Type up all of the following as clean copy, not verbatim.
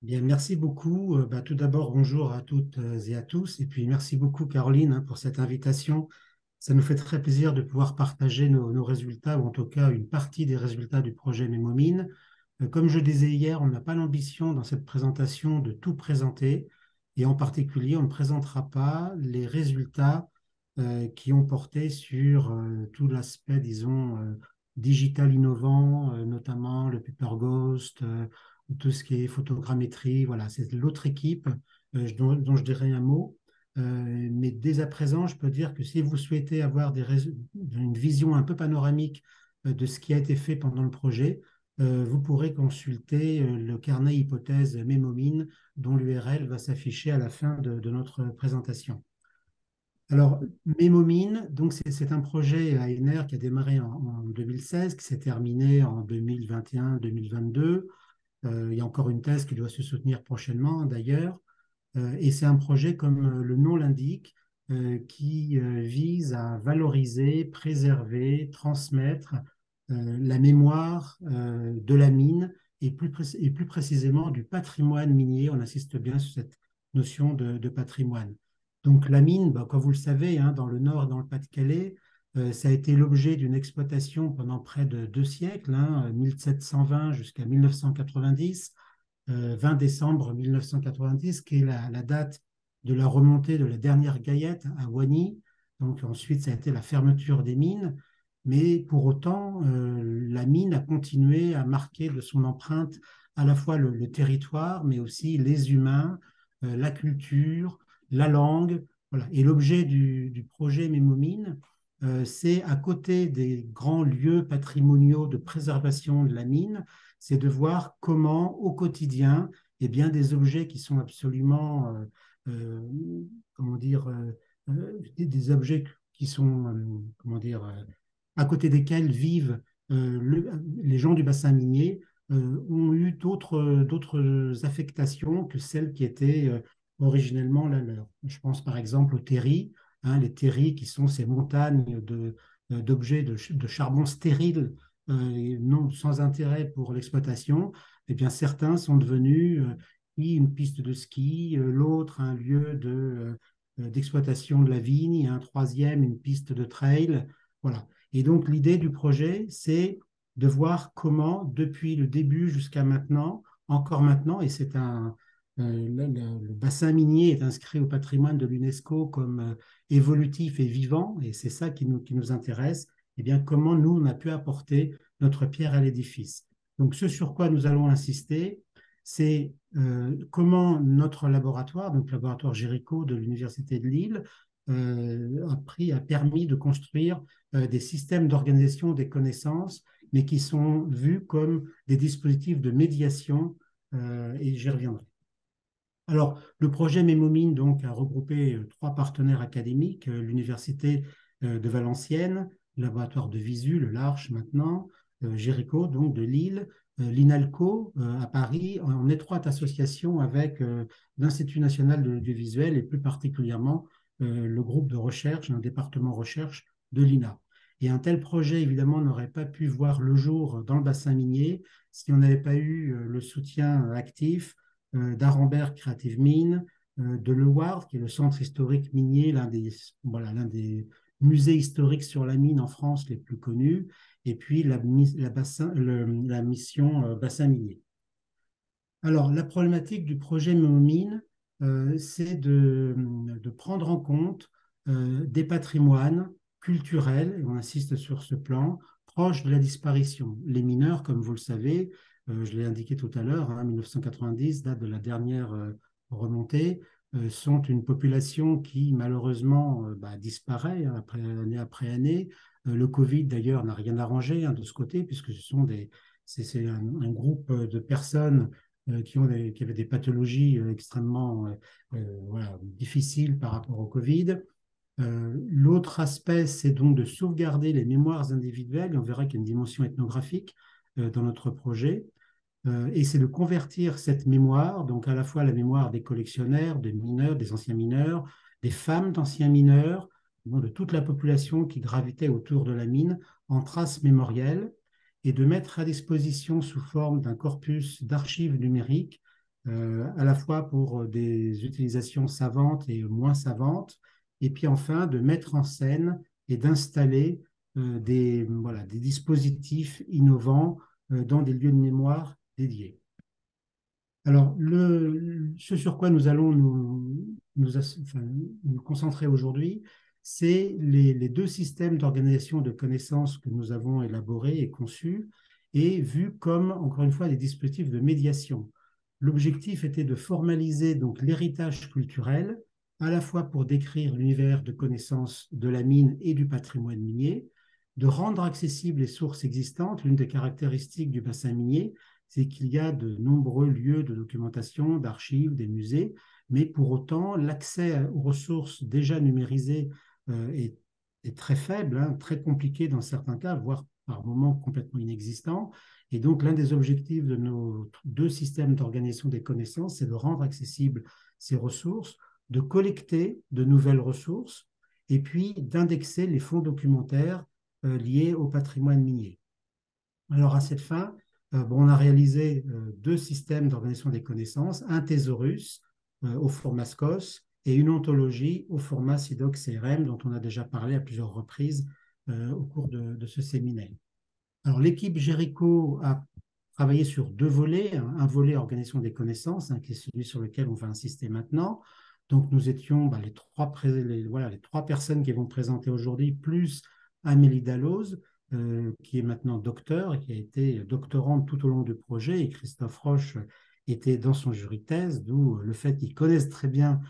Bien, merci beaucoup. Tout d'abord, bonjour à toutes et à tous. Et puis, merci beaucoup, Caroline, pour cette invitation. Ça nous fait très plaisir de pouvoir partager nos résultats, ou en tout cas une partie des résultats du projet Mémomine. Comme je disais hier, on n'a pas l'ambition dans cette présentation de tout présenter. Et en particulier, on ne présentera pas les résultats qui ont porté sur tout l'aspect, disons, digital innovant, notamment le Paper Ghost, tout ce qui est photogrammétrie. Voilà, c'est l'autre équipe dont je dirai un mot. Mais dès à présent, je peux dire que si vous souhaitez avoir une vision un peu panoramique de ce qui a été fait pendant le projet, vous pourrez consulter le carnet hypothèse Mémomine, dont l'URL va s'afficher à la fin de notre présentation. Alors, Mémomine, donc c'est un projet ANR qui a démarré en 2016, qui s'est terminé en 2021-2022. Il y a encore une thèse qui doit se soutenir prochainement, d'ailleurs. Et c'est un projet, comme le nom l'indique, qui vise à valoriser, préserver, transmettre la mémoire de la mine et plus précisément du patrimoine minier. On insiste bien sur cette notion de patrimoine. Donc la mine, comme vous le savez, hein, dans le Nord, dans le Pas-de-Calais, ça a été l'objet d'une exploitation pendant près de 2 siècles, hein, 1720 jusqu'à 1990. 20 décembre 1990, qui est la date de la remontée de la dernière gaillette à Wany. Donc ensuite, ça a été la fermeture des mines. Mais pour autant, la mine a continué à marquer de son empreinte à la fois le territoire, mais aussi les humains, la culture, la langue. Voilà. Et l'objet du projet Mémomine, c'est à côté des grands lieux patrimoniaux de préservation de la mine, c'est de voir comment au quotidien, eh bien, des objets qui sont absolument, comment dire, des objets qui sont, comment dire, à côté desquels vivent les gens du bassin minier, ont eu d'autres affectations que celles qui étaient originellement la leur. Je pense par exemple aux terris, hein, les terris qui sont ces montagnes d'objets de charbon stérile, non sans intérêt pour l'exploitation. Eh bien, certains sont devenus une piste de ski, l'autre un lieu d'exploitation de la vigne, et un troisième une piste de trail. Voilà. Et donc, l'idée du projet, c'est de voir comment, depuis le début jusqu'à maintenant, encore maintenant, et c'est le bassin minier est inscrit au patrimoine de l'UNESCO comme évolutif et vivant, et c'est ça qui nous intéresse, eh bien, comment nous, on a pu apporter notre pierre à l'édifice. Donc, ce sur quoi nous allons insister, c'est comment notre laboratoire, donc le laboratoire Géricault de l'Université de Lille, a permis de construire des systèmes d'organisation des connaissances, mais qui sont vus comme des dispositifs de médiation, et j'y reviendrai. Alors, le projet Mémomine donc, a regroupé trois partenaires académiques, l'Université de Valenciennes, le laboratoire de Visu, le Larche maintenant, Géricault, donc de Lille, l'INALCO à Paris, en étroite association avec l'Institut national de l'audiovisuel et plus particulièrement le groupe de recherche, un département recherche de l'INA. Et un tel projet, évidemment, n'aurait pas pu voir le jour dans le bassin minier si on n'avait pas eu le soutien actif d'Arenberg Creative Mine, de l'EWARD, qui est le centre historique minier, l'un des musées historiques sur la mine en France les plus connus, et puis la mission bassin minier. Alors, la problématique du projet Mémomine, c'est de prendre en compte des patrimoines culturels, et on insiste sur ce plan, proches de la disparition. Les mineurs, comme vous le savez, je l'ai indiqué tout à l'heure, hein, 1990, date de la dernière remontée, sont une population qui malheureusement disparaît, hein, après année. Le Covid, d'ailleurs, n'a rien arrangé, hein, de ce côté, puisque c'est un groupe de personnes qui avaient des pathologies extrêmement voilà, difficiles par rapport au Covid. L'autre aspect, c'est donc de sauvegarder les mémoires individuelles, et on verra qu'il y a une dimension ethnographique dans notre projet, et c'est de convertir cette mémoire, donc à la fois la mémoire des collectionneurs, des mineurs, des anciens mineurs, des femmes d'anciens mineurs, de toute la population qui gravitait autour de la mine, en traces mémorielles, et de mettre à disposition sous forme d'un corpus d'archives numériques à la fois pour des utilisations savantes et moins savantes, et puis enfin de mettre en scène et d'installer voilà, des dispositifs innovants dans des lieux de mémoire dédiés. Alors, ce sur quoi nous allons enfin, nous concentrer aujourd'hui, c'est les deux systèmes d'organisation de connaissances que nous avons élaborés et conçus et vus comme, encore une fois, des dispositifs de médiation. L'objectif était de formaliser donc l'héritage culturel, à la fois pour décrire l'univers de connaissances de la mine et du patrimoine minier, de rendre accessibles les sources existantes. L'une des caractéristiques du bassin minier, c'est qu'il y a de nombreux lieux de documentation, d'archives, des musées, mais pour autant, l'accès aux ressources déjà numérisées est très faible, hein, très compliqué dans certains cas, voire par moments complètement inexistant. Et donc, l'un des objectifs de nos deux systèmes d'organisation des connaissances, c'est de rendre accessibles ces ressources, de collecter de nouvelles ressources, et puis d'indexer les fonds documentaires liés au patrimoine minier. Alors, à cette fin, on a réalisé deux systèmes d'organisation des connaissances, un thésaurus au format SCOS et une ontologie au format SIDOC-CRM, dont on a déjà parlé à plusieurs reprises au cours de ce séminaire. Alors, l'équipe Jéricho a travaillé sur deux volets, un volet organisation des connaissances, hein, qui est celui sur lequel on va insister maintenant. Donc, nous étions les trois personnes qui vont présenter aujourd'hui, plus Amélie Dalloz, qui est maintenant docteur, qui a été doctorante tout au long du projet, et Christophe Roche était dans son jury de thèse, d'où le fait qu'ils connaissent très bien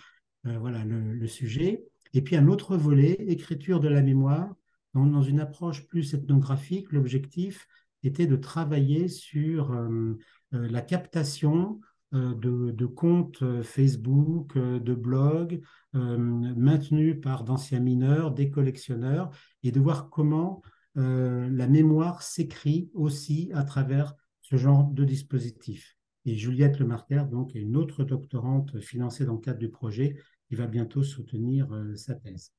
voilà, le sujet. Et puis un autre volet, écriture de la mémoire, dans une approche plus ethnographique. L'objectif était de travailler sur la captation de comptes Facebook, de blogs maintenus par d'anciens mineurs, des collectionneurs, et de voir comment la mémoire s'écrit aussi à travers ce genre de dispositif. Et Juliette Lemarquer, donc, est une autre doctorante financée dans le cadre du projet, qui va bientôt soutenir sa thèse.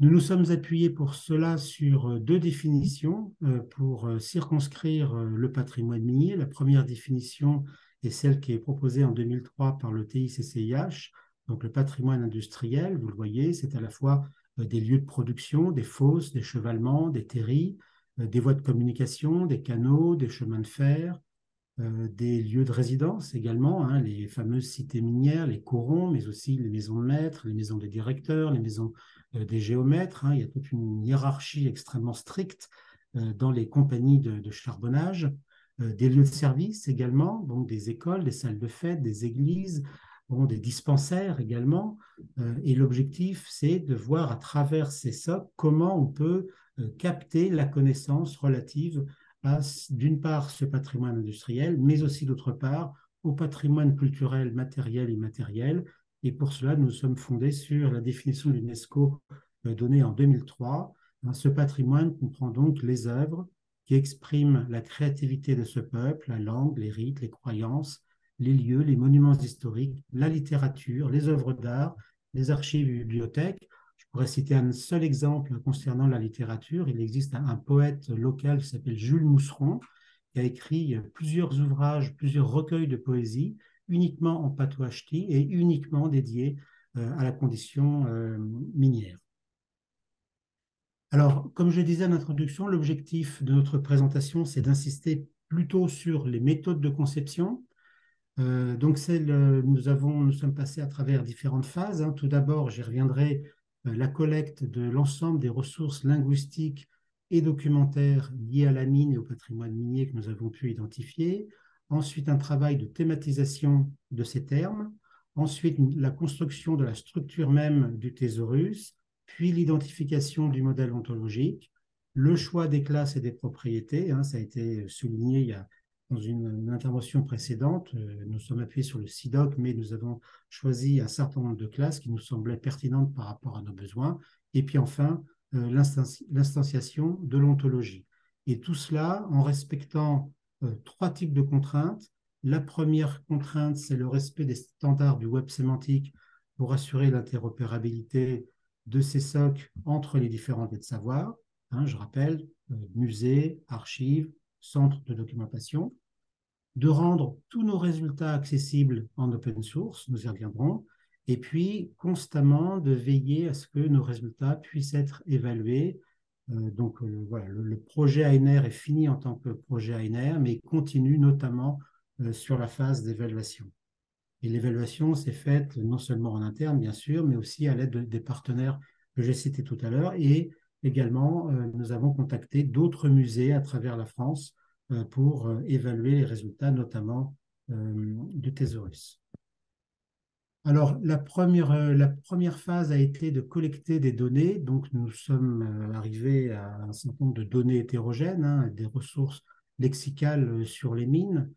Nous nous sommes appuyés pour cela sur deux définitions pour circonscrire le patrimoine minier. La première définition est celle qui est proposée en 2003 par le TICCIH, donc le patrimoine industriel, vous le voyez, c'est à la fois des lieux de production, des fosses, des chevalements, des terris, des voies de communication, des canaux, des chemins de fer, des lieux de résidence également, hein, les fameuses cités minières, les corons, mais aussi les maisons de maîtres, les maisons des directeurs, les maisons des géomètres. Hein. Il y a toute une hiérarchie extrêmement stricte dans les compagnies de charbonnage. Des lieux de service également, donc des écoles, des salles de fête, des églises, bon, des dispensaires également. Et l'objectif, c'est de voir à travers ces socles comment on peut capter la connaissance relative à, d'une part, ce patrimoine industriel, mais aussi, d'autre part, au patrimoine culturel, matériel et immatériel. Et pour cela, nous sommes fondés sur la définition de l'UNESCO donnée en 2003. Ce patrimoine comprend donc les œuvres qui expriment la créativité de ce peuple, la langue, les rites, les croyances, les lieux, les monuments historiques, la littérature, les œuvres d'art, les archives et bibliothèques. Je pourrais citer un seul exemple concernant la littérature. Il existe un poète local qui s'appelle Jules Mousseron, qui a écrit plusieurs ouvrages, plusieurs recueils de poésie, uniquement en patois ch'ti et uniquement dédiés à la condition minière. Alors, comme je le disais en introduction, l'objectif de notre présentation, c'est d'insister plutôt sur les méthodes de conception. Donc, nous sommes passés à travers différentes phases. Hein. Tout d'abord, j'y reviendrai, la collecte de l'ensemble des ressources linguistiques et documentaires liées à la mine et au patrimoine minier que nous avons pu identifier. Ensuite, un travail de thématisation de ces termes. Ensuite, la construction de la structure même du thésaurus, puis l'identification du modèle ontologique, le choix des classes et des propriétés. Hein, ça a été souligné dans une intervention précédente. Nous sommes appuyés sur le SIDOC, mais nous avons choisi un certain nombre de classes qui nous semblaient pertinentes par rapport à nos besoins. Et puis enfin, l'instanciation de l'ontologie. Et tout cela en respectant trois types de contraintes. La première contrainte, c'est le respect des standards du web sémantique pour assurer l'interopérabilité de ces socles entre les différents lieux de savoir. Hein, je rappelle, musée, archives, centre de documentation. de rendre tous nos résultats accessibles en open source, nous y reviendrons, et puis constamment de veiller à ce que nos résultats puissent être évalués. Voilà, le projet ANR est fini en tant que projet ANR, mais il continue notamment sur la phase d'évaluation. Et l'évaluation s'est faite non seulement en interne, bien sûr, mais aussi à l'aide des partenaires que j'ai cités tout à l'heure. Et également, nous avons contacté d'autres musées à travers la France pour évaluer les résultats, notamment du Thésaurus. Alors, la première phase a été de collecter des données. Donc, nous sommes arrivés à un certain nombre de données hétérogènes, hein, des ressources lexicales sur les mines.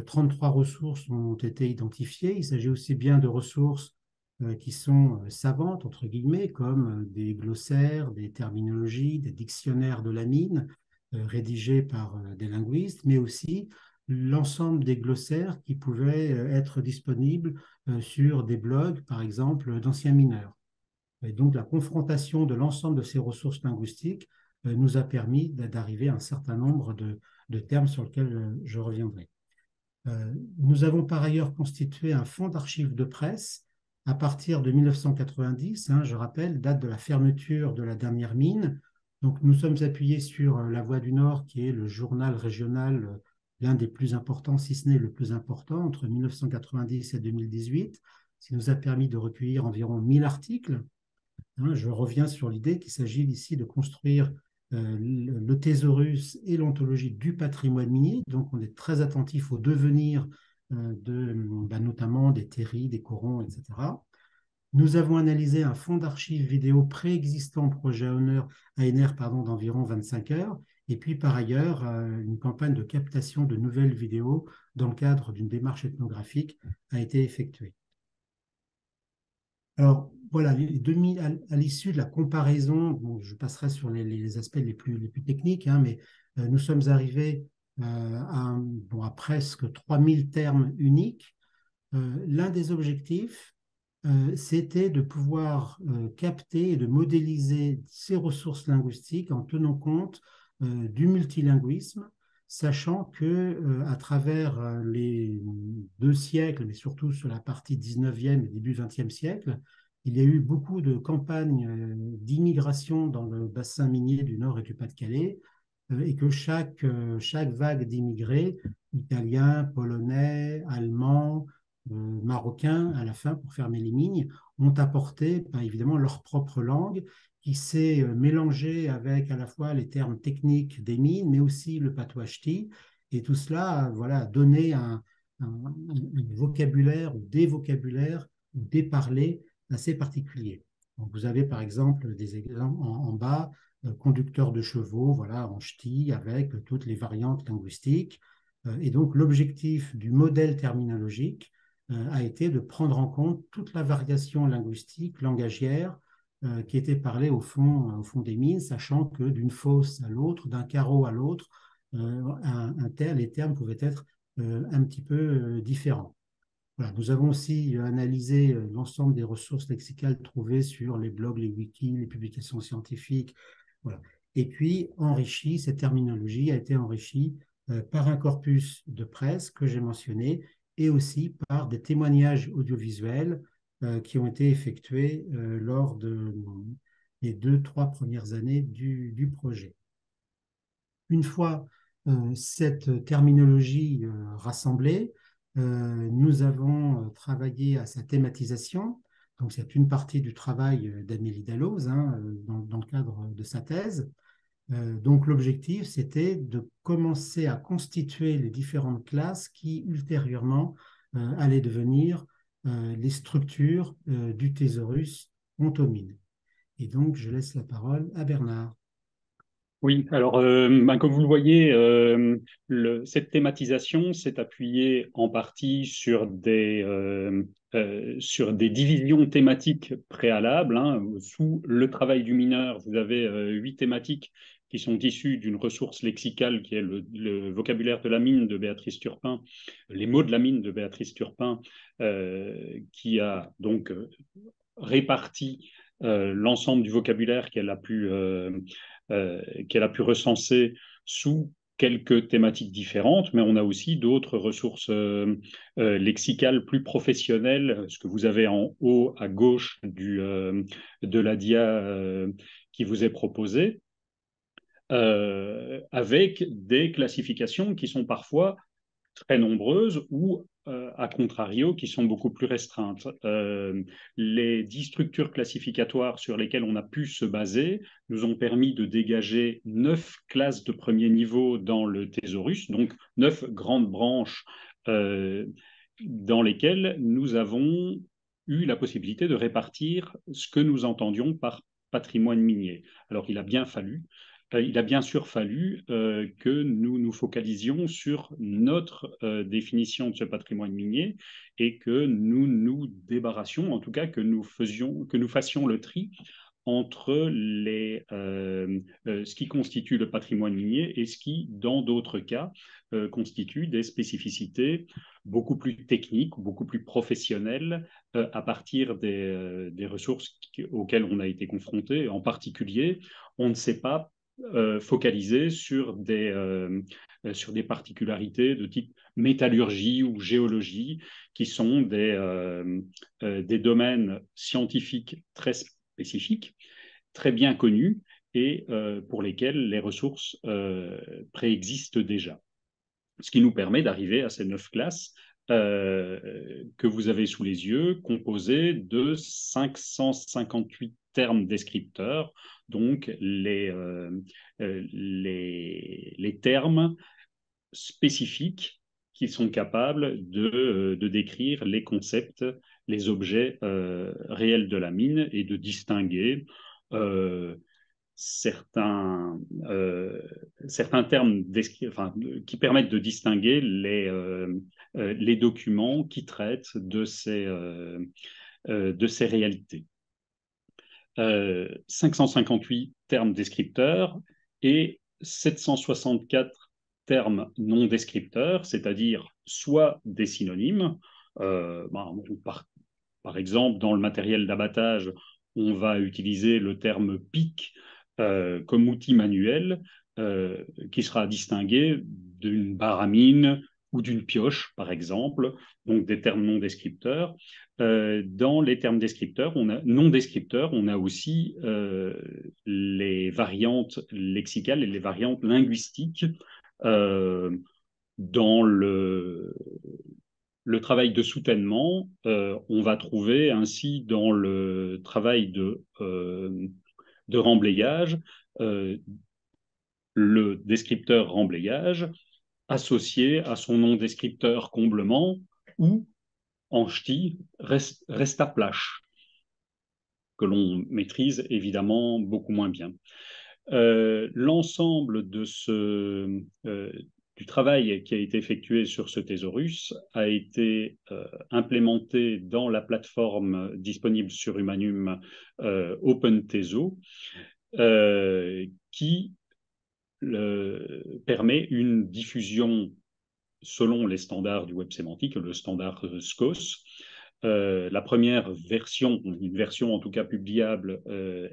33 ressources ont été identifiées. Il s'agit aussi bien de ressources qui sont savantes, entre guillemets, comme des glossaires, des terminologies, des dictionnaires de la mine, rédigés par des linguistes, mais aussi l'ensemble des glossaires qui pouvaient être disponibles sur des blogs, par exemple, d'anciens mineurs. Et donc, la confrontation de l'ensemble de ces ressources linguistiques nous a permis d'arriver à un certain nombre de termes sur lesquels je reviendrai. Nous avons par ailleurs constitué un fonds d'archives de presse à partir de 1990, hein, je rappelle, date de la fermeture de la dernière mine. Donc, nous sommes appuyés sur La Voix du Nord, qui est le journal régional, l'un des plus importants, si ce n'est le plus important, entre 1990 et 2018, ce qui nous a permis de recueillir environ 1000 articles. Hein, je reviens sur l'idée qu'il s'agit ici de construire le thésaurus et l'ontologie du patrimoine minier. Donc, on est très attentif au devenir notamment des terris, des corons, etc. Nous avons analysé un fonds d'archives vidéo préexistant au projet ANR d'environ 25 heures. Et puis, par ailleurs, une campagne de captation de nouvelles vidéos dans le cadre d'une démarche ethnographique a été effectuée. Alors, voilà, à l'issue de la comparaison, bon, je passerai sur les aspects les plus techniques, hein, mais nous sommes arrivés à presque 3000 termes uniques. L'un des objectifs, c'était de pouvoir capter et de modéliser ces ressources linguistiques en tenant compte du multilinguisme, sachant que à travers les 2 siècles, mais surtout sur la partie 19e et début 20e siècle, il y a eu beaucoup de campagnes d'immigration dans le bassin minier du Nord et du Pas-de-Calais, et que chaque vague d'immigrés, italiens, polonais, allemands, marocains, à la fin, pour fermer les mines, ont apporté évidemment leur propre langue qui s'est mélangée avec à la fois les termes techniques des mines, mais aussi le patois ch'ti. Et tout cela a donné un vocabulaire ou des vocabulaires ou des parlers assez particuliers. Donc, vous avez par exemple des exemples en bas, conducteur de chevaux, voilà, en ch'ti, avec toutes les variantes linguistiques. Et donc, l'objectif du modèle terminologique a été de prendre en compte toute la variation linguistique, langagière, qui était parlée au fond des mines, sachant que d'une fosse à l'autre, d'un carreau à l'autre, les termes pouvaient être un petit peu différents. Voilà, nous avons aussi analysé l'ensemble des ressources lexicales trouvées sur les blogs, les wikis, les publications scientifiques. Voilà. Et puis, cette terminologie a été enrichie par un corpus de presse que j'ai mentionné et aussi par des témoignages audiovisuels qui ont été effectués lors des 2-3 premières années du projet. Une fois cette terminologie rassemblée, nous avons travaillé à sa thématisation. Donc, c'est une partie du travail d'Amélie Dalloz, hein, dans le cadre de sa thèse. Donc, l'objectif, c'était de commencer à constituer les différentes classes qui, ultérieurement, allaient devenir les structures du thésaurus ontomine. Et donc, je laisse la parole à Bernard. Oui, alors comme vous le voyez, cette thématisation s'est appuyée en partie sur des divisions thématiques préalables, hein. Sous le travail du mineur, vous avez 8 thématiques qui sont issues d'une ressource lexicale qui est le vocabulaire de la mine de Béatrice Turpin, les mots de la mine de Béatrice Turpin, qui a donc réparti l'ensemble du vocabulaire qu'elle a pu recenser sous quelques thématiques différentes, mais on a aussi d'autres ressources lexicales plus professionnelles, ce que vous avez en haut à gauche de la dia qui vous est proposée, avec des classifications qui sont parfois très nombreuses ou, à contrario, qui sont beaucoup plus restreintes. Les 10 structures classificatoires sur lesquelles on a pu se baser nous ont permis de dégager 9 classes de premier niveau dans le thésaurus, donc 9 grandes branches dans lesquelles nous avons eu la possibilité de répartir ce que nous entendions par patrimoine minier. Alors, il a bien sûr fallu que nous nous focalisions sur notre définition de ce patrimoine minier et que nous nous débarrassions, en tout cas que nous fassions le tri entre ce qui constitue le patrimoine minier et ce qui, dans d'autres cas, constitue des spécificités beaucoup plus techniques, beaucoup plus professionnelles à partir des ressources auxquelles on a été confronté. En particulier, on ne sait pas focalisé sur des particularités de type métallurgie ou géologie, qui sont des domaines scientifiques très spécifiques, très bien connus et pour lesquels les ressources préexistent déjà. Ce qui nous permet d'arriver à ces 9 classes que vous avez sous les yeux, composées de 558 termes descripteurs, donc les termes spécifiques qui sont capables de décrire les concepts, les objets réels de la mine et de distinguer certains termes qui permettent de distinguer les documents qui traitent de ces réalités. 558 termes descripteurs et 764 termes non descripteurs, c'est-à-dire soit des synonymes. Par exemple, dans le matériel d'abattage, on va utiliser le terme pic comme outil manuel qui sera distingué d'une barre à mine ou d'une pioche, par exemple, donc des termes non descripteurs. Dans les termes non descripteurs, on a aussi les variantes lexicales et les variantes linguistiques dans le travail de soutènement. On va trouver ainsi dans le travail de remblayage le descripteur remblayage associé à son nom descripteur comblement ou en ch'ti restaplash, que l'on maîtrise évidemment beaucoup moins bien. L'ensemble du travail qui a été effectué sur ce thésaurus a été implémenté dans la plateforme disponible sur Humanum OpenTeso, qui permet une diffusion selon les standards du web sémantique, le standard SCOS. La première version, une version en tout cas publiable,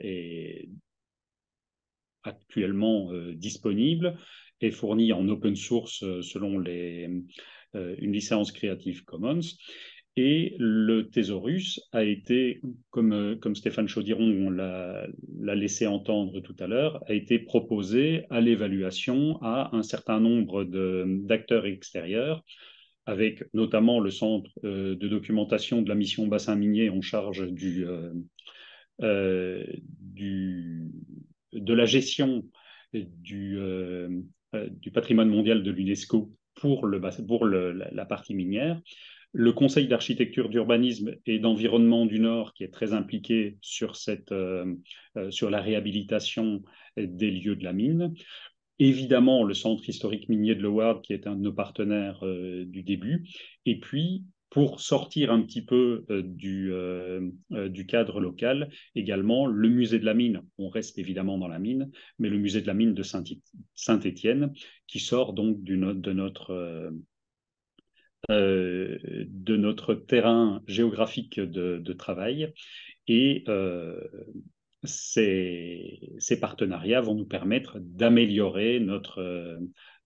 est actuellement disponible, est fournie en open source selon une licence Creative Commons. Et le thésaurus a été, comme Stéphane Chaudiron l'a laissé entendre tout à l'heure, a été proposé à l'évaluation à un certain nombre d'acteurs extérieurs, avec notamment le centre de documentation de la mission bassin minier en charge de la gestion du patrimoine mondial de l'UNESCO pour la partie minière, le Conseil d'architecture, d'urbanisme et d'environnement du Nord, qui est très impliqué sur la réhabilitation des lieux de la mine. Évidemment, le Centre historique minier de Loward, qui est un de nos partenaires du début. Et puis, pour sortir un petit peu du cadre local, également le musée de la mine. On reste évidemment dans la mine, mais le musée de la mine de Saint-Étienne, qui sort donc de notre terrain géographique de travail. Et ces partenariats vont nous permettre d'améliorer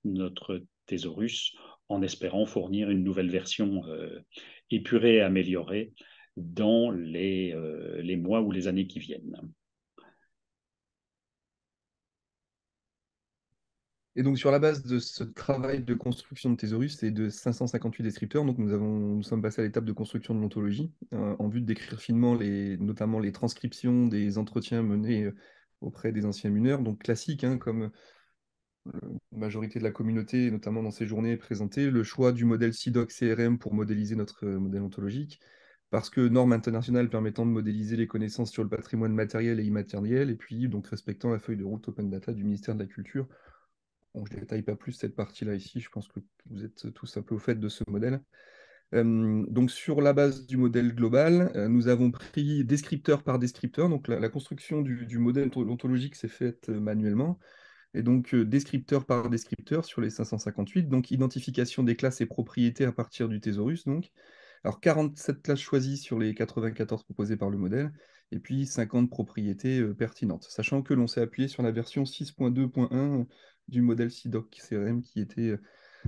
notre thésaurus en espérant fournir une nouvelle version épurée et améliorée dans les mois ou les années qui viennent. Et donc, sur la base de ce travail de construction de thésaurus et de 558 descripteurs, donc nous sommes passés à l'étape de construction de l'ontologie, en vue de décrire finement notamment les transcriptions des entretiens menés auprès des anciens mineurs, donc classiques, hein, comme la majorité de la communauté, notamment dans ces journées présentées, le choix du modèle CIDOC-CRM pour modéliser notre modèle ontologique, parce que norme internationale permettant de modéliser les connaissances sur le patrimoine matériel et immatériel, et puis donc respectant la feuille de route Open Data du ministère de la Culture. Bon, je ne détaille pas plus cette partie-là ici, je pense que vous êtes tous un peu au fait de ce modèle. Donc sur la base du modèle global, nous avons pris descripteur par descripteur, donc la construction du modèle ontologique s'est faite manuellement, et donc descripteur par descripteur sur les 558, donc identification des classes et propriétés à partir du thésaurus, donc. Alors 47 classes choisies sur les 94 proposées par le modèle, et puis 50 propriétés pertinentes, sachant que l'on s'est appuyé sur la version 6.2.1 du modèle CIDOC CRM qui était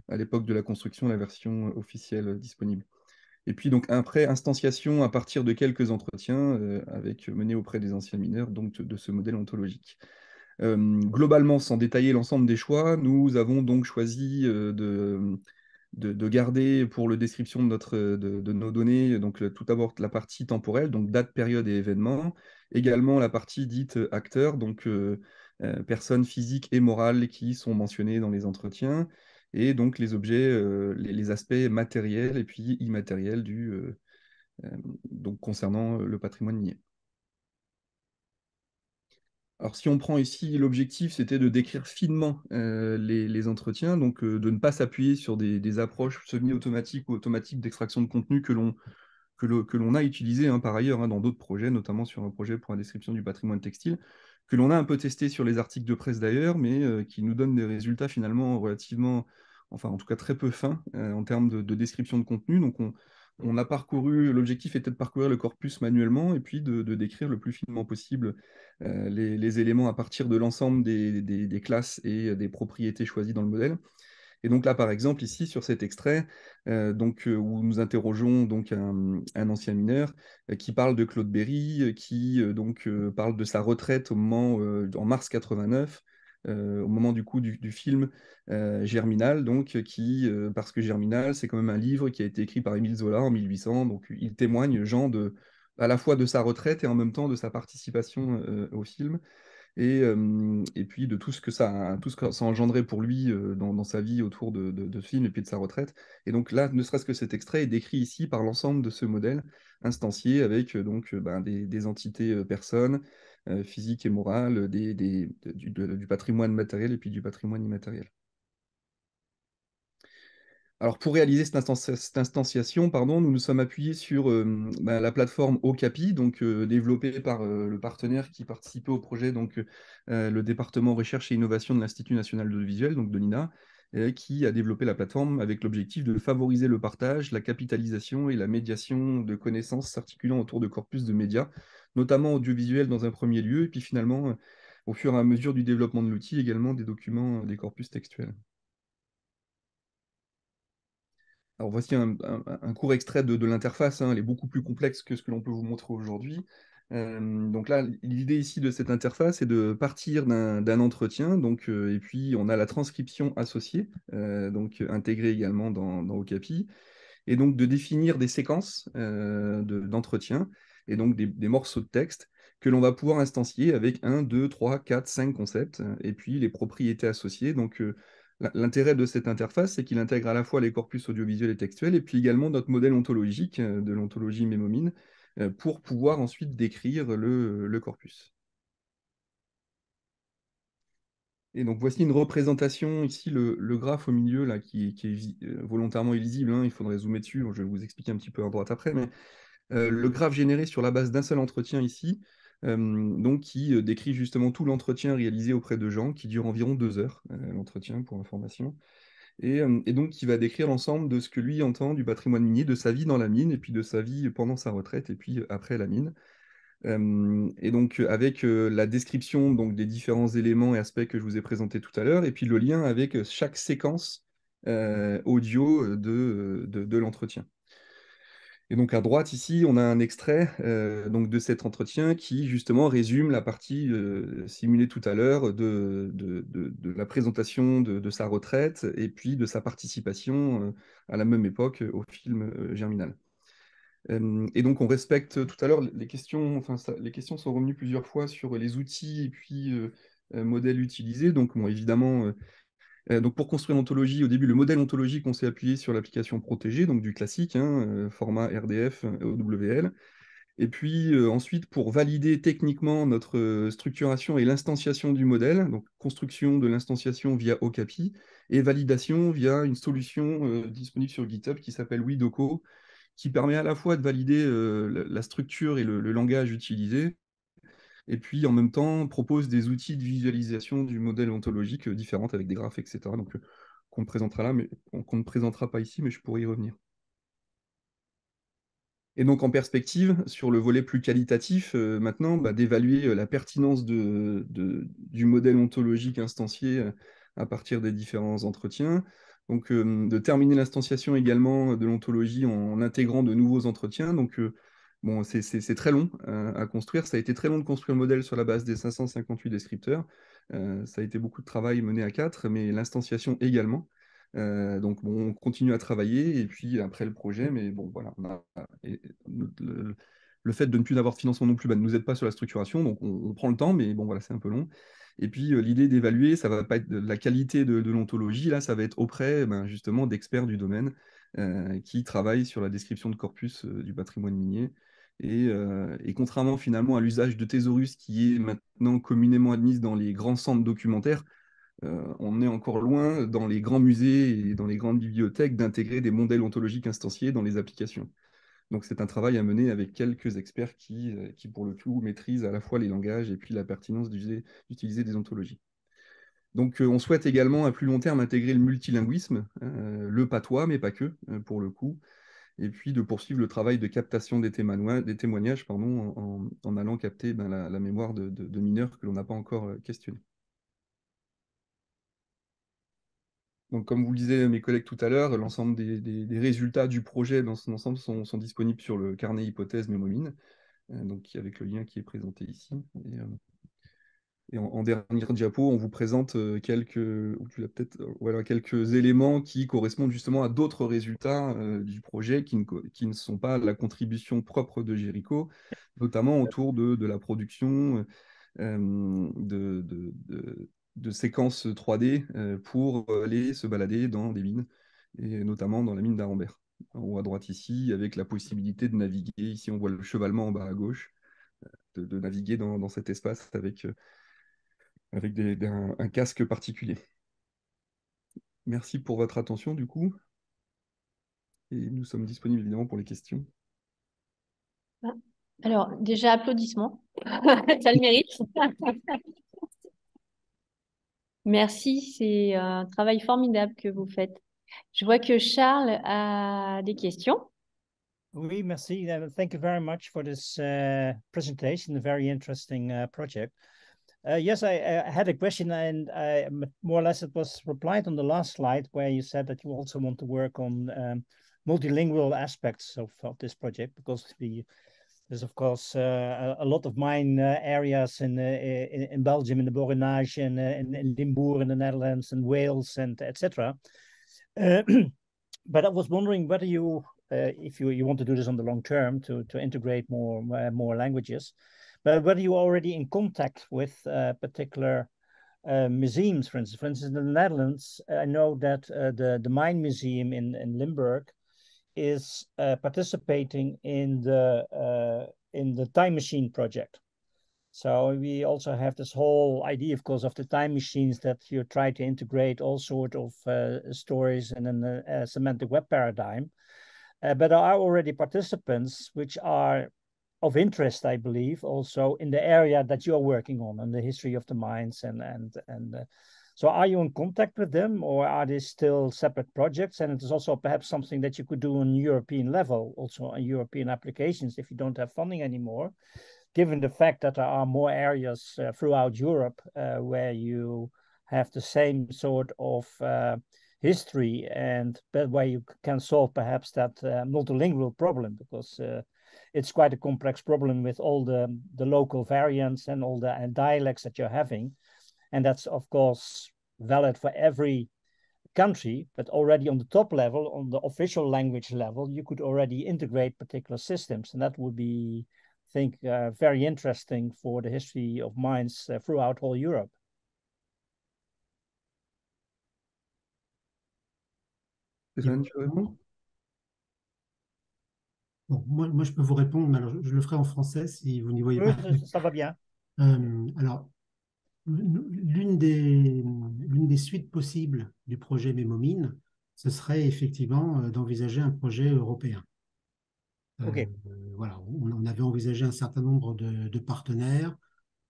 à l'époque de la construction la version officielle disponible. Et puis donc après, instanciation à partir de quelques entretiens menés auprès des anciens mineurs, donc de ce modèle ontologique. Globalement, sans détailler l'ensemble des choix, nous avons donc choisi de garder pour la description de nos données, donc tout d'abord la partie temporelle, donc date, période et événement, également la partie dite acteur, donc personnes physiques et morales qui sont mentionnées dans les entretiens, et donc les objets, les aspects matériels et puis immatériels donc concernant le patrimoine nié. Alors, si on prend ici, l'objectif, c'était de décrire finement les entretiens, donc de ne pas s'appuyer sur des approches semi-automatiques ou automatiques d'extraction de contenu que l'on a utilisé par ailleurs dans d'autres projets, notamment sur un projet pour la description du patrimoine textile, que l'on a un peu testé sur les articles de presse d'ailleurs, mais qui nous donnent des résultats finalement relativement, enfin en tout cas très peu fins en termes de description de contenu. Donc on a parcouru, l'objectif était de parcourir le corpus manuellement et puis de décrire le plus finement possible les éléments à partir de l'ensemble des classes et des propriétés choisies dans le modèle. Et donc là, par exemple, ici, sur cet extrait, où nous interrogeons donc un ancien mineur qui parle de Claude Berry, qui parle de sa retraite en mars 89, au moment du coup du film Germinal, parce que Germinal, c'est quand même un livre qui a été écrit par Émile Zola en 1800, donc il témoigne, Jean, à la fois de sa retraite et en même temps de sa participation au film et puis de tout ce que ça a engendré pour lui dans sa vie autour de ce film et puis de sa retraite. Et donc là, ne serait-ce que cet extrait est décrit ici par l'ensemble de ce modèle instancié avec des entités personnes, physiques et morales, du patrimoine matériel et puis du patrimoine immatériel. Alors pour réaliser cette instanciation, pardon, nous nous sommes appuyés sur la plateforme Okapi, donc développée par le partenaire qui participait au projet, le département recherche et innovation de l'Institut national de l'audiovisuel, donc de l'INA, qui a développé la plateforme avec l'objectif de favoriser le partage, la capitalisation et la médiation de connaissances s'articulant autour de corpus de médias, notamment audiovisuels dans un premier lieu, et puis finalement, au fur et à mesure du développement de l'outil, également des documents, des corpus textuels. Alors voici un court extrait de l'interface, elle est beaucoup plus complexe que ce que l'on peut vous montrer aujourd'hui. Donc là, l'idée ici de cette interface est de partir d'un entretien, et puis on a la transcription associée, intégrée également dans Okapi, et donc de définir des séquences d'entretien, et donc des morceaux de texte que l'on va pouvoir instancier avec 1, 2, 3, 4, 5 concepts, et puis les propriétés associées. L'intérêt de cette interface, c'est qu'il intègre à la fois les corpus audiovisuels et textuels, et puis également notre modèle ontologique de l'ontologie mémomine, pour pouvoir ensuite décrire le corpus. Et donc voici une représentation, ici le graphe au milieu, là, qui est volontairement illisible, il faudrait zoomer dessus, je vais vous expliquer un petit peu à droite après, mais le graphe généré sur la base d'un seul entretien ici, qui décrit justement tout l'entretien réalisé auprès de Jean, qui dure environ 2 heures, l'entretien pour information, et donc qui va décrire l'ensemble de ce que lui entend du patrimoine minier, de sa vie dans la mine, et puis de sa vie pendant sa retraite, et puis après la mine. Et donc, avec la description donc, des différents éléments et aspects que je vous ai présentés tout à l'heure, et puis le lien avec chaque séquence audio de l'entretien. Et donc à droite ici, on a un extrait donc de cet entretien qui justement résume la partie simulée tout à l'heure de la présentation de sa retraite et puis de sa participation à la même époque au film Germinal. Et donc on respecte tout à l'heure les questions, enfin les questions sont revenues plusieurs fois sur les outils et puis modèles utilisés. Donc bon, évidemment. Donc pour construire l'ontologie, au début, le modèle ontologique, on s'est appuyé sur l'application protégée, donc du classique, hein, format RDF, OWL. Et puis ensuite, pour valider techniquement notre structuration et l'instanciation du modèle, donc construction de l'instanciation via Okapi, et validation via une solution disponible sur GitHub qui s'appelle Widoco, qui permet à la fois de valider la structure et le langage utilisé, et puis en même temps propose des outils de visualisation du modèle ontologique différents avec des graphes, etc. Donc qu'on présentera là, mais qu'on ne présentera pas ici, mais je pourrais y revenir. Et donc en perspective, sur le volet plus qualitatif, maintenant, d'évaluer la pertinence du modèle ontologique instancié à partir des différents entretiens. Donc de terminer l'instanciation également de l'ontologie en intégrant de nouveaux entretiens. Donc bon, c'est très long à construire. Ça a été très long de construire le modèle sur la base des 558 descripteurs. Ça a été beaucoup de travail mené à 4, mais l'instanciation également. Donc bon, on continue à travailler et puis après le projet, mais bon voilà, le fait de ne plus avoir de financement non plus ne nous aide pas sur la structuration, donc on prend le temps, mais bon voilà, c'est un peu long. Et puis l'idée d'évaluer, ça va pas être la qualité de l'ontologie, là, ça va être auprès justement d'experts du domaine qui travaillent sur la description de corpus du patrimoine minier. Et contrairement finalement à l'usage de Thésaurus qui est maintenant communément admise dans les grands centres documentaires, on est encore loin dans les grands musées et dans les grandes bibliothèques d'intégrer des modèles ontologiques instanciés dans les applications. Donc c'est un travail à mener avec quelques experts qui pour le coup, maîtrisent à la fois les langages et puis la pertinence d'utiliser des ontologies. Donc on souhaite également à plus long terme intégrer le multilinguisme, le patois, mais pas que, pour le coup, et puis de poursuivre le travail de captation des témoignages en allant capter la mémoire de mineurs que l'on n'a pas encore questionnés. Donc, comme vous le disiez mes collègues tout à l'heure, l'ensemble des résultats du projet dans son ensemble sont disponibles sur le carnet hypothèse Mémomine, donc avec le lien qui est présenté ici. Et en dernière diapo, on vous présente quelques éléments qui correspondent justement à d'autres résultats du projet qui ne sont pas la contribution propre de Jericho, notamment autour de la production de séquences 3D pour aller se balader dans des mines, et notamment dans la mine d'Arambert. En haut à droite ici, avec la possibilité de naviguer, ici on voit le chevalement en bas à gauche, de naviguer dans cet espace avec un casque particulier. Merci pour votre attention du coup, et nous sommes disponibles évidemment pour les questions. Alors, déjà, applaudissements. Ça le mérite. Merci, c'est un travail formidable que vous faites. Je vois que Charles a des questions. Oui, merci. Thank you very much for this presentation, a very interesting project. Yes, I had a question, and more or less it was replied on the last slide where you said that you also want to work on multilingual aspects of this project, because there's of course a lot of mine areas in Belgium, in the Borinage, and in Limburg in the Netherlands, and Wales, and etc. But I was wondering whether you, if you want to do this on the long term to integrate more languages, but whether you're already in contact with particular museums, for instance. In the Netherlands, I know that the Mine Museum in Limburg is participating in the Time Machine project. So we also have this whole idea, of course, of the time machines, that you try to integrate all sorts of stories in a semantic web paradigm. But there are already participants which are of interest, I believe, also in the area that you're working on, and the history of the mines. So are you in contact with them, or are they still separate projects? And it is also perhaps something that you could do on European level, also on European applications, if you don't have funding anymore, given the fact that there are more areas throughout Europe where you have the same sort of history, and that way you can solve perhaps that multilingual problem, because it's quite a complex problem with all the local variants and all the dialects that you're having. And that's, of course, valid for every country, but already on the top level, on the official language level, you could already integrate particular systems. And that would be, I think, very interesting for the history of mines throughout whole Europe. Stéphane, tu veux répondre? Bon, moi, je peux vous répondre, mais alors je le ferai en français si vous n'y voyez Oui, pas. ça va bien. Alors, l'une des suites possibles du projet Mémomine, ce serait effectivement d'envisager un projet européen. Ok. Voilà, on avait envisagé un certain nombre de partenaires.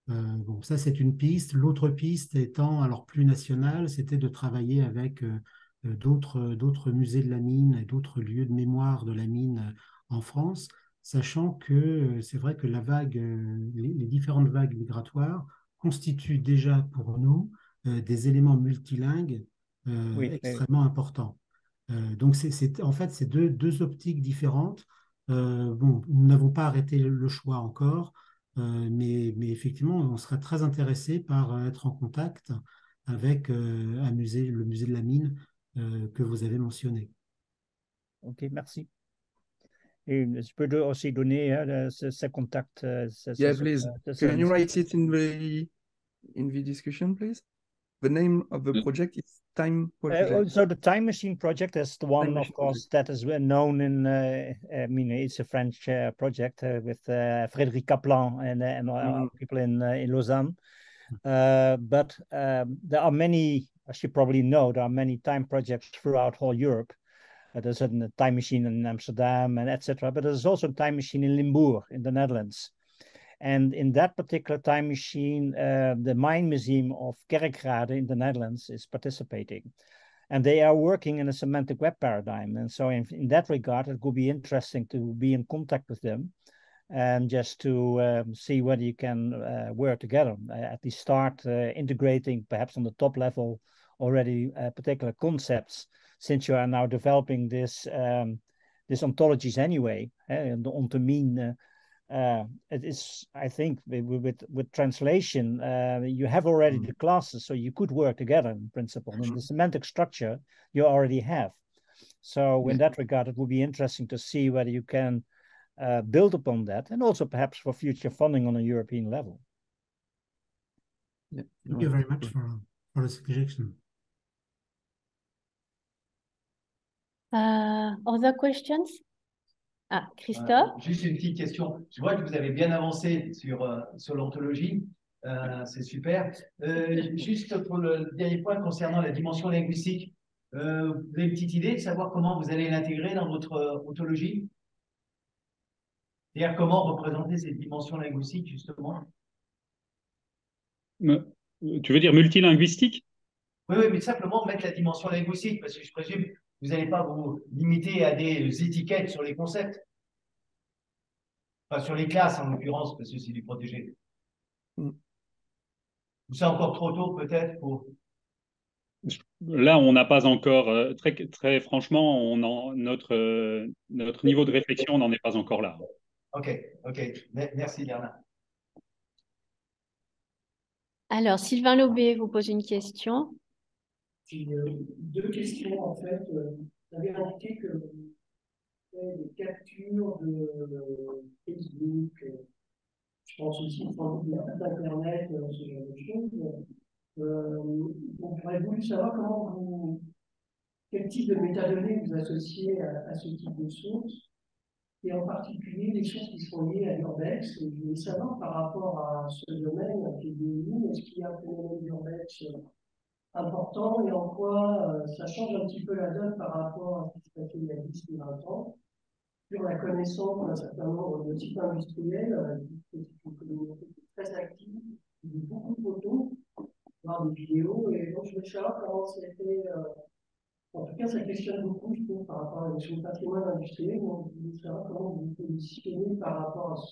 Bon, ça, c'est une piste. L'autre piste étant, alors plus nationale, c'était de travailler avec d'autres musées de la mine et d'autres lieux de mémoire de la mine en France, sachant que c'est vrai que les différentes vagues migratoires constituent déjà pour nous des éléments multilingues Oui, extrêmement importants. Donc, en fait, c'est deux optiques différentes. Bon, nous n'avons pas arrêté le choix encore. Mais effectivement, on serait très intéressé par être en contact avec le musée de la mine que vous avez mentionné. Ok, merci. Et je peux aussi donner ce contact. Yeah, please. Can you write it in the discussion, please? The name of the project is Time Project. So the Time Machine project is the one, of course, that is well known in. I mean, it's a French project with Frédéric Kaplan and people in Lausanne. But there are many, as you probably know, there are many time projects throughout whole Europe. There's a time machine in Amsterdam and etc. But there's also a time machine in Limburg in the Netherlands. And in that particular time machine, the Mine Museum of Kerkrade in the Netherlands is participating. And they are working in a semantic web paradigm. And so in that regard, it would be interesting to be in contact with them and just to see whether you can work together. At least start integrating, perhaps on the top level, already particular concepts, since you are now developing this ontologies anyway. The ontomine, it is, I think, with translation, you have already the classes, so you could work together in principle. And the semantic structure you already have. So in that regard, it would be interesting to see whether you can build upon that, and also perhaps for future funding on a European level. Yeah. Thank you very much for the suggestion. Other questions? Ah, Christophe? Juste une petite question. Je vois que vous avez bien avancé sur l'ontologie. C'est super. Juste pour le dernier point concernant la dimension linguistique, vous avez une petite idée de savoir comment vous allez l'intégrer dans votre ontologie? C'est-à-dire comment représenter cette dimension linguistique, justement? Tu veux dire multilinguistique? Oui, mais simplement mettre la dimension linguistique, parce que je présume que vous n'allez pas vous limiter à des étiquettes sur les concepts. Enfin, sur les classes, en l'occurrence, parce que c'est du protégé. Ou c'est encore trop tôt, peut-être, pour... Là, on n'a pas encore, très franchement, notre niveau de réflexion n'en est pas encore là. Ok. Merci, Bernard. Alors, Sylvain Lobé vous pose une question. J'ai deux questions, en fait. Vous avez indiqué que vous faites des captures de Facebook, je pense aussi d'Internet, ce genre de choses. On pourrait voulu savoir quel type de métadonnées vous associez à ce type de sources, et en particulier les sources qui sont liées à l'urbex. Et je voulais savoir par rapport à ce domaine qui est devenu, est-ce qu'il y a un phénomène d'urbex important, et en quoi ça change un petit peu la donne par rapport à ce qui s'est passé il y a 10 ou 20 ans, sur la connaissance d'un certain nombre de types industriels, qui est une communauté très active, de beaucoup de photos, voire des vidéos, et donc je veux savoir comment ça a été, en tout cas ça questionne beaucoup, je trouve, par rapport à la notion de patrimoine industriel, donc je veux savoir comment vous vous positionnez par rapport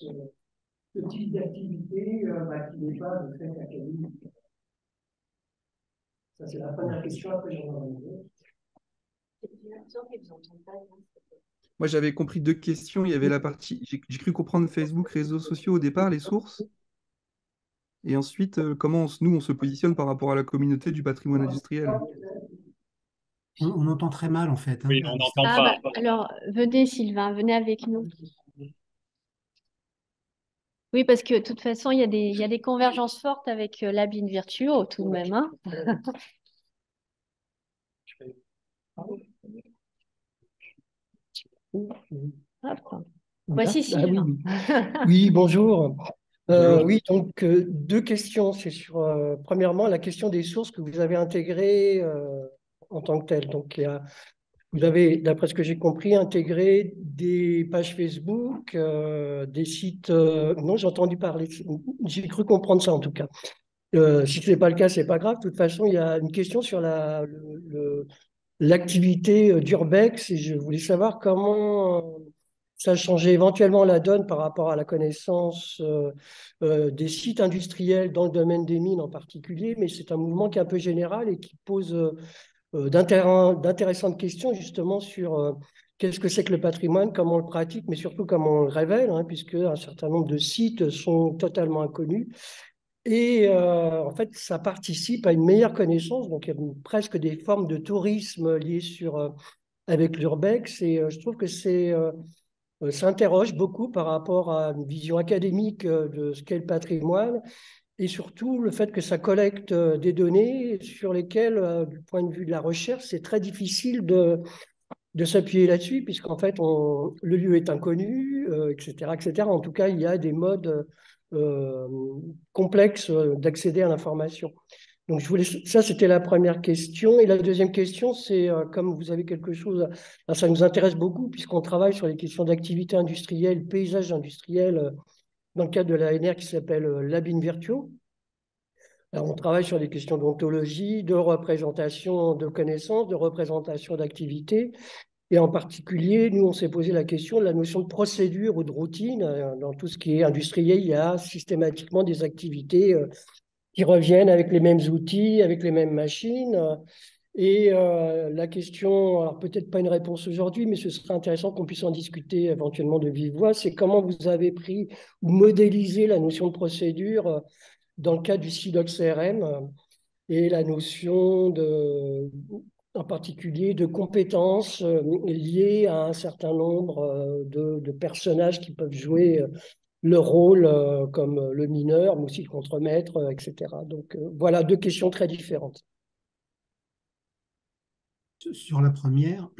ce type d'activité qui n'est pas de fait académique. Ça, c'est la première question. Après, j'en aurai une autre. Moi, j'avais compris deux questions. Il y avait la partie, j'ai cru comprendre Facebook, réseaux sociaux au départ, les sources. Et ensuite, comment nous, on se positionne par rapport à la communauté du patrimoine industriel. On entend très mal, en fait. Oui, on n'entend Ah pas. bah, alors, venez Sylvain, venez avec nous. Oui, parce que de toute façon, il y a des convergences fortes avec Labin Virtuo tout de même, hein. Hop. Voici Ah, Sylvain. oui. Oui, bonjour. Bonjour. Oui, donc deux questions. C'est sur, premièrement, la question des sources que vous avez intégrées en tant que telles. Donc, vous avez, d'après ce que j'ai compris, intégré des pages Facebook, des sites. Non, j'ai entendu parler. J'ai cru comprendre ça en tout cas. Si ce n'est pas le cas, c'est pas grave. De toute façon, il y a une question sur l'activité d'Urbex et je voulais savoir comment ça a changé éventuellement la donne par rapport à la connaissance des sites industriels dans le domaine des mines en particulier, mais c'est un mouvement qui est un peu général et qui pose d'intéressantes questions justement sur qu'est-ce que c'est que le patrimoine, comment on le pratique, mais surtout comment on le révèle, hein, puisque un certain nombre de sites sont totalement inconnus. Et en fait, ça participe à une meilleure connaissance. Donc, il y a presque des formes de tourisme liées avec l'urbex. Et je trouve que ça interroge beaucoup par rapport à une vision académique de ce qu'est le patrimoine et surtout le fait que ça collecte des données sur lesquelles, du point de vue de la recherche, c'est très difficile de s'appuyer là-dessus, puisqu'en fait, le lieu est inconnu, etc., etc. En tout cas, il y a des modes euh, complexes d'accéder à l'information. Donc, ça, c'était la première question. Et la deuxième question, c'est comme vous avez quelque chose, ça nous intéresse beaucoup, puisqu'on travaille sur les questions d'activité industrielle, paysage industriel, dans le cadre de l'ANR qui s'appelle Labin Virtuo. Alors, on travaille sur les questions d'ontologie, de représentation de connaissances, de représentation d'activité. Et en particulier, nous, on s'est posé la question de la notion de procédure ou de routine. Dans tout ce qui est industriel, il y a systématiquement des activités qui reviennent avec les mêmes outils, avec les mêmes machines. Et la question, alors peut-être pas une réponse aujourd'hui, mais ce serait intéressant qu'on puisse en discuter éventuellement de vive voix, c'est comment vous avez pris ou modélisé la notion de procédure dans le cadre du SIDOC CRM et la notion en particulier de compétences liées à un certain nombre de personnages qui peuvent jouer leur rôle comme le mineur, mais aussi le contremaître, etc. Donc voilà deux questions très différentes. Sur la première,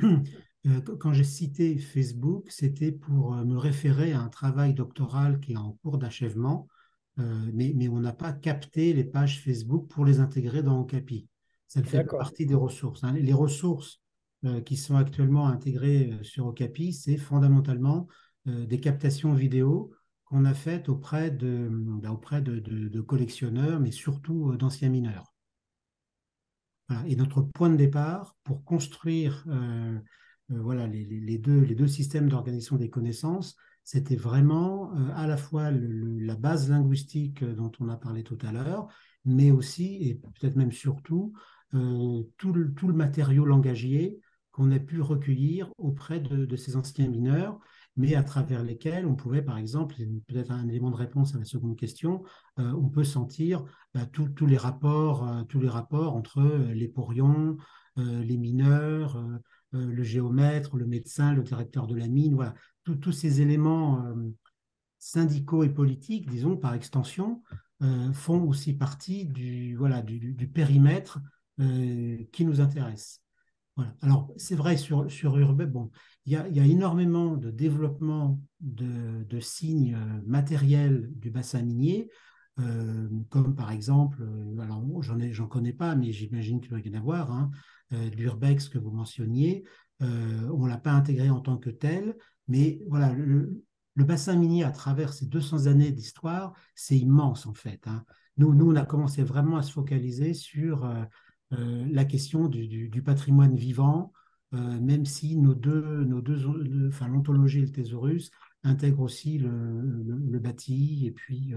quand j'ai cité Facebook, c'était pour me référer à un travail doctoral qui est en cours d'achèvement, mais on n'a pas capté les pages Facebook pour les intégrer dans Okapi. Ça ne fait pas D'accord. partie des ressources, hein. Les ressources qui sont actuellement intégrées sur Okapi, c'est fondamentalement des captations vidéo qu'on a faites auprès de collectionneurs, mais surtout d'anciens mineurs. Voilà. Et notre point de départ pour construire voilà, les deux systèmes d'organisation des connaissances, c'était vraiment à la fois la base linguistique dont on a parlé tout à l'heure, mais aussi, et peut-être même surtout, tout le matériau langagier qu'on a pu recueillir auprès de ces anciens mineurs, mais à travers lesquels on pouvait, par exemple, peut-être un élément de réponse à la seconde question, on peut sentir tous les rapports entre les porions, les mineurs, le géomètre, le médecin, le directeur de la mine, voilà, tous ces éléments syndicaux et politiques, disons par extension, font aussi partie du périmètre qui nous intéresse. Voilà. Alors, c'est vrai, sur Urbex, bon, il y a énormément de développement de signes matériels du bassin minier, comme par exemple, alors j'en connais pas, mais j'imagine qu'il doit y en avoir, hein, l'Urbex que vous mentionniez, on ne l'a pas intégré en tant que tel, mais voilà, le bassin minier, à travers ces 200 années d'histoire, c'est immense en fait, hein. Nous, on a commencé vraiment à se focaliser sur la question du patrimoine vivant, même si enfin, l'ontologie et le thésaurus intègre aussi le bâti et puis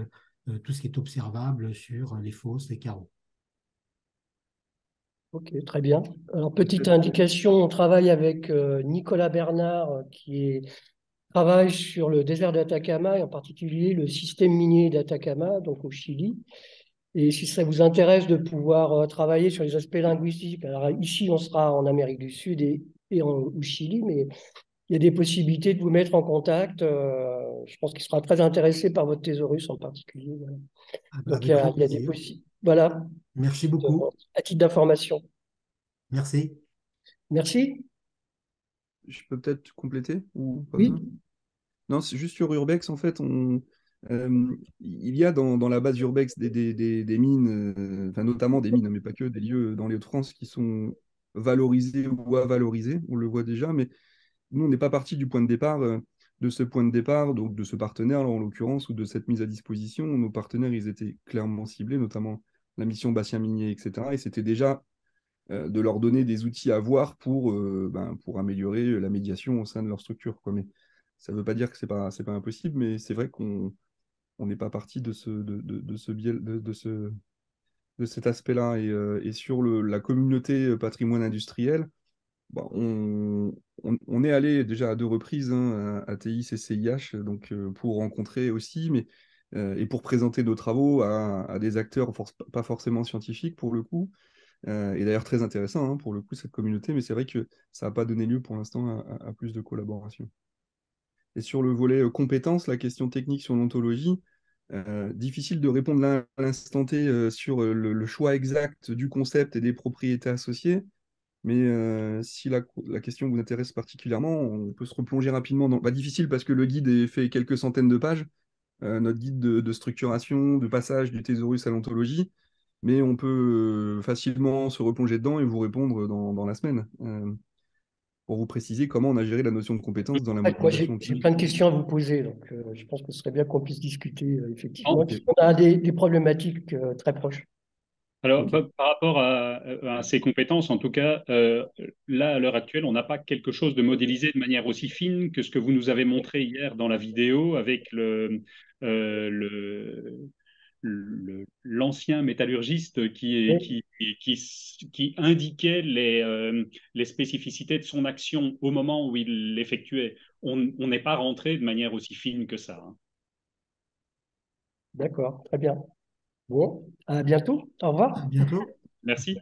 tout ce qui est observable sur les fosses, les carreaux. Ok, très bien. Alors, petite indication, on travaille avec Nicolas Bernard, travaille sur le désert d'Atacama, et en particulier le système minier d'Atacama, donc au Chili. Et si ça vous intéresse de pouvoir travailler sur les aspects linguistiques, alors ici, on sera en Amérique du Sud au Chili, mais il y a des possibilités de vous mettre en contact. Je pense qu'il sera très intéressé par votre thésaurus en particulier. Voilà. Donc, Avec grand il y a des plaisir. possibilités. Voilà, Merci beaucoup. à titre d'information. Merci. Merci. Je peux peut-être compléter ou pas Oui. besoin? Non, c'est juste sur Urbex, en fait, il y a dans la base Urbex des mines, enfin, notamment des mines, mais pas que, des lieux dans les Hauts-de-France qui sont valorisés ou à valoriser, on le voit déjà, mais nous, on n'est pas parti du point de départ, de ce point de départ, donc de ce partenaire, là, en l'occurrence, ou de cette mise à disposition. Nos partenaires, ils étaient clairement ciblés, notamment la mission Bastien Minier, etc. Et c'était déjà de leur donner des outils à voir pour améliorer la médiation au sein de leur structure, quoi. Mais ça ne veut pas dire que c'est pas impossible, mais c'est vrai qu'on n'est pas parti de ce biais, de cet aspect-là. Et sur la communauté patrimoine industriel, bon, on est allé déjà à 2 reprises, hein, à TIS et CIH, donc pour rencontrer aussi, et pour présenter nos travaux à des acteurs pas forcément scientifiques pour le coup. Et d'ailleurs très intéressant, hein, pour le coup, cette communauté, mais c'est vrai que ça n'a pas donné lieu pour l'instant à plus de collaboration. Et sur le volet compétences, la question technique sur l'ontologie, difficile de répondre là, à l'instant T sur le choix exact du concept et des propriétés associées. Mais si la question vous intéresse particulièrement, on peut se replonger rapidement dans. Bah, difficile parce que le guide est fait quelques centaines de pages, notre guide de structuration, de passage du thésaurus à l'ontologie, mais on peut facilement se replonger dedans et vous répondre dans la semaine, pour vous préciser comment on a géré la notion de compétence dans la Moi, modélisation j'ai ontologique. plein de questions à vous poser, donc je pense que ce serait bien qu'on puisse discuter, effectivement. Ok. On a des problématiques très proches. Alors, Ok. par rapport à ces compétences, en tout cas, là, à l'heure actuelle, on n'a pas quelque chose de modélisé de manière aussi fine que ce que vous nous avez montré hier dans la vidéo avec euh, le, l'ancien métallurgiste Oui, qui indiquait les spécificités de son action au moment où il l'effectuait. On n'est pas rentré de manière aussi fine que ça, hein. d'accord, très bien. Bon, à bientôt. Au revoir. À bientôt. Merci.